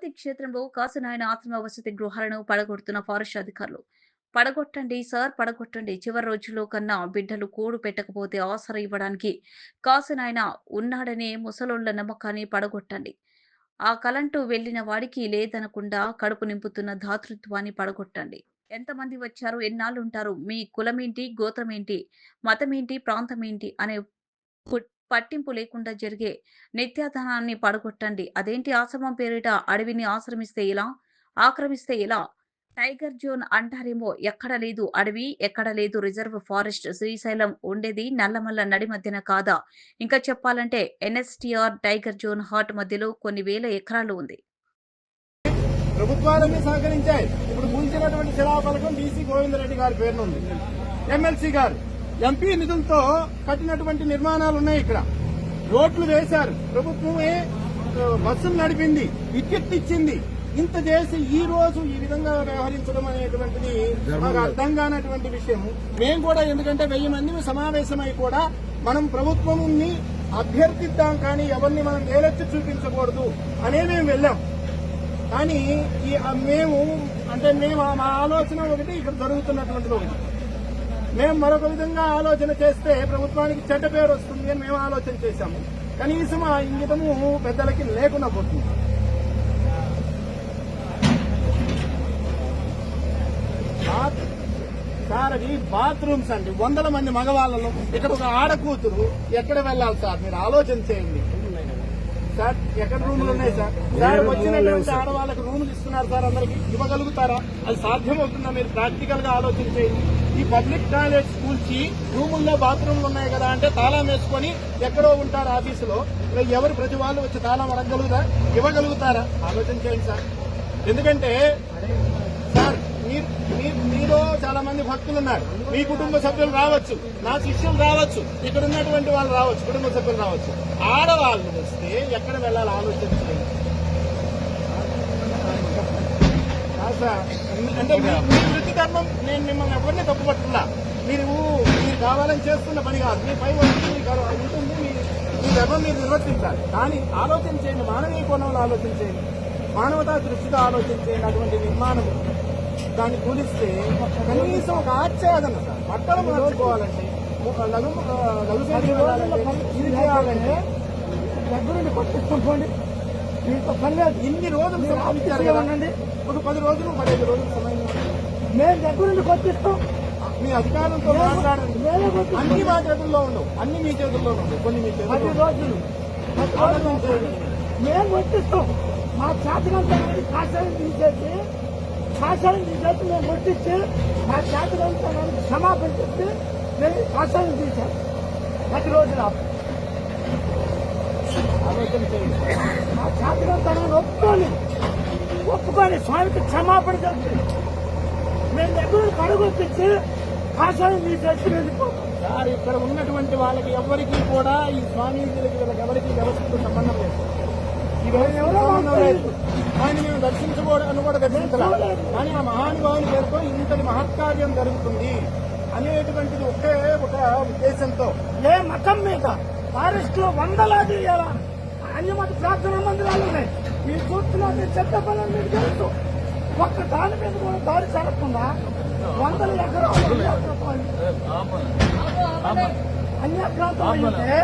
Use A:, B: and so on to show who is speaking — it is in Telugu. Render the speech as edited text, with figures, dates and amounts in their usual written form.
A: తిరుపతి క్షేత్రంలో కాసునాయన ఆశ్రమ వసతి గృహాలను పడగొడుతున్న ఫారెస్ట్ అధికారులు. పడగొట్టండి సార్ పడగొట్టండి. చివరి రోజుల్లో కన్నా బిడ్డలు కూడు పెట్టకపోతే ఆసరా ఇవ్వడానికి కాసునాయన ఉన్నాడనే ముసలోళ్ల నమ్మకాన్ని పడగొట్టండి. ఆ కలంటూ వెళ్లిన వాడికి లేదనకుండా కడుపు నింపుతున్న దాతృత్వాన్ని పడగొట్టండి. ఎంతమంది వచ్చారు, ఎన్నాళ్ళుంటారు, మీ కులమేంటి, గోత్రమేంటి, మతమేంటి, ప్రాంతమేంటి అనే పట్టింపు లేకుండా జరిగే నిత్యాధానాన్ని పడగొట్టండి. అదేంటి ఆశ్రమం పేరిట అడవిని ఆక్రమిస్తే ఎలా? టైగర్ జోన్ అంటారేమో, ఎక్కడ లేదు అడవి, ఎక్కడ లేదు రిజర్వ్ ఫారెస్ట్. శ్రీశైలం ఉండేది నల్లమల్ల నడి మధ్యన కాదా? ఇంకా చెప్పాలంటే ఎన్ఎస్టీఆర్ టైగర్ జోన్ హార్ట్ మధ్యలో కొన్ని వేల ఎకరాలు ఉంది.
B: ప్రభుత్వాలన్నీ సహకరించాయి. ఇప్పుడు ముంచినటువంటి శిలాఫలకం బీసీ గోవిందరెడ్డి గారి పేరున ఉంది. ఎమ్మెల్సీ గారు ఎంపీ నిధులతో కట్టినటువంటి నిర్మాణాలు ఉన్నాయి. ఇక్కడ రోడ్లు వేశారు. ప్రభుత్వమే బస్సులు నడిపింది, వికెట్ ఇచ్చింది. ఇంత చేసి ఈ రోజు ఈ విధంగా వ్యవహరించడం అనేటువంటిది మాకు అర్థం కానటువంటి విషయం. మేము కూడా ఎందుకంటే 1000 మంది సమావేశమై కూడా మనం ప్రభుత్వంని అభ్యర్థిద్దాం, కానీ ఎవరిని మనం వేలెత్తి చూపించకూడదు అనే మేము వెళ్ళాం. కానీ మేము మా ఆలోచన ఒకటి, ఇక్కడ జరుగుతున్నటువంటిది ఒకటి. మేము మరొక విధంగా ఆలోచన చేస్తే ప్రభుత్వానికి చెడ్డ పేరు వస్తుంది అని మేము ఆలోచన చేశాము. కనీసం ఆ ఇంగితము పెద్దలకి లేకుండా పోతుంది. సార్ అది బాత్రూమ్స్ అండి, 100 మంది మగవాళ్ళలో ఇక్కడ ఒక ఆడకూతురు ఎక్కడ వెళ్ళాలి సార్? మీరు ఆలోచన చేయండి సార్. ఎక్కడ రూములు ఉన్నాయి సార్? సార్ వచ్చినటువంటి ఆడవాళ్ళకి రూములు ఇస్తున్నారు సార్, అందరికి ఇవ్వగలుగుతారా? అది సాధ్యమవుతుందా? మీరు ప్రాక్టికల్ గా ఆలోచన చేయండి. ఈ పబ్లిక్ టాయిలెట్స్ కూల్చి రూముల్లో బాత్రూమ్లు ఉన్నాయి కదా అంటే తాళం వేసుకొని ఎక్కడో ఉంటారు ఆఫీసులో. ఎవరు ప్రతి వాళ్ళు వచ్చి తాళం ఇవ్వగలుగుతారా? ఆలోచన చేయండి సార్. ఎందుకంటే సార్ మీలో చాలా మంది భక్తులు ఉన్నారు. మీ కుటుంబ సభ్యులు రావచ్చు, నా శిష్యులు రావచ్చు, ఇక్కడ ఉన్నటువంటి వాళ్ళు రావచ్చు, కుటుంబ సభ్యులు రావచ్చు. ఆడవాళ్ళు వస్తే ఎక్కడ వెళ్ళాలి ఆలోచన చేయండి సార్. అంటే మీ వృత్తి ధర్మం, నేను మిమ్మల్ని ఎవరిని తప్పుపట్టున్నా. మీరు కావాలని చేస్తున్న పని కాదు. మీ పై ఉంటుంది, మీ ధర్మం మీరు నిర్వర్తించాలి. కానీ ఆలోచన చేయండి, మానవీయ కోణంలో ఆలోచన చేయండి, మానవతా దృష్టితో ఆలోచన చేయండి. అటువంటి నిర్మాణం దాన్ని కూలిస్తే కనీసం ఒక ఆచ్ఛాదన సార్. బట్టలు మార్చుకోవాలంటే ఇది చేయాలంటే దగ్గరుండి కొట్టించుకోండి. ఇన్ని రోజులు సమాపించారు కదండి. ఒక 10 రోజులు 15 రోజులు సమయం మేము దగ్గరుండి కొట్టిస్తాం. మీ అధికారులతో మాట్లాడండి. అన్ని మా చేతుల్లో ఉండవు, అన్ని మీ చేతుల్లో ఉండవు, కొన్ని మీ చేతుల్లో. 10 రోజులు మేము కొట్టిస్తాం. మా చేతనంతా కాషాయం తీసేసి మేము కొట్టించి మా చేతనంతా క్షమాపణ చెప్పి మేము కాషాయం తీసాం. 10 రోజులు ఆలోచన చేయండి. మా చేతనంతా ఒప్పుకొని స్వామికి క్షమాపణ చెప్పి మేము దగ్గర కడుగొప్పించి కాషాయం తీసేసి వెళ్ళిపోతాం సార్. ఇక్కడ ఉన్నటువంటి వాళ్ళకి ఎవరికి కూడా ఈ స్వామీజీలకి వీళ్ళకి ఎవరికి వ్యవస్థతో సంబంధం లేదు. ఆయన మేము దర్శించుకోవడానికి కూడా దర్శించాలి. కానీ ఆ మహానుభావుని పేరుతో ఇంతటి మహత్కార్యం జరుగుతుంది అనేటువంటిది ఒకే ఒక ఉద్దేశంతో. ఏ మతం మీద ఫారెస్ట్ లో వందలాది అన్యమత ప్రార్థనా మందిరాలు ఉన్నాయి. మీరు చూస్తున్న చెత్త పనులు మీకు తెలుసు. ఒక్క దాని మీద కూడా దాడి జరగకుండా 100 ఎకరాలు అన్యప్రాంతం అయితే